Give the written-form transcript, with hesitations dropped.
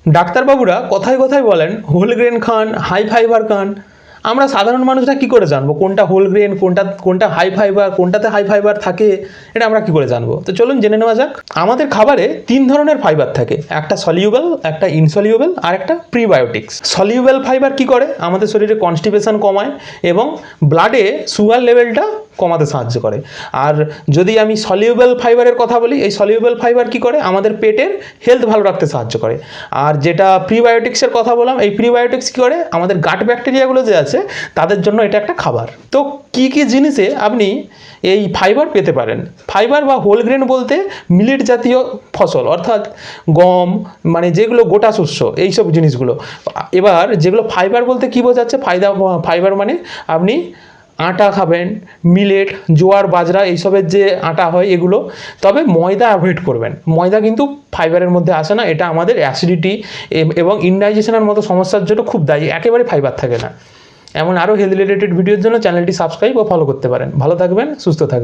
ডাক্তারবাবুরা কথায় কথায় বলেন হোল গ্রেন খান, হাই ফাইবার খান। আমরা সাধারণ মানুষরা কি করে জানবো কোনটা হোল গ্রেন, কোনটা হাই ফাইবার, কোনটাতে হাই ফাইবার থাকে, এটা আমরা কি করে জানবো? তো চলুন জেনে নেওয়া যাক। আমাদের খাবারে 3 ধরনের ফাইবার থাকে, একটা সলিউবেল, একটা ইনসলিউবেল আর একটা প্রিবায়োটিক্স। সলিউবেল ফাইবার কি করে? আমাদের শরীরে কনস্টিপেশন কমায় এবং ব্লাডে সুগার লেভেলটা কমাতে সাহায্য করে। আর যদি আমি সলিউবেল ফাইবারের কথা বলি, এই সলিউবেল ফাইবার কি করে? আমাদের পেটের হেলথ ভালো রাখতে সাহায্য করে। আর যেটা প্রিবায়োটিক্সের কথা বললাম, এই প্রিবায়োটিক্স কি করে? আমাদের গাট ব্যাকটেরিয়াগুলো যে আছে তাদের জন্য এটা একটা খাবার। তো কি কি জিনিসে আপনি এই ফাইবার পেতে পারেন? ফাইবার বা হোল গ্রেন বলতে মিলেট জাতীয় ফসল, অর্থাৎ গম, মানে যেগুলো গোটা শস্য, এইসব জিনিসগুলো। এবার যেগুলো ফাইবার বলতে কি বোঝাচ্ছে? ফাইবার মানে আপনি আটা খাবেন, মিলেট, জোয়ার, বাজরা, এইসবের যে আটা হয় এগুলো। তবে ময়দা অ্যাভয়েড করবেন, ময়দা কিন্তু ফাইবারের মধ্যে আসে না, এটা আমাদের অ্যাসিডিটি এবং ইনডাইজেশনের মতো সমস্যার জন্য খুব দায়ী, একেবারে ফাইবার থাকে না। এমন আরও হেলথ রিলেটেড ভিডিওর জন্য চ্যানেলটি সাবস্ক্রাইব ও ফলো করতে পারেন। ভালো থাকবেন, সুস্থ থাকবেন।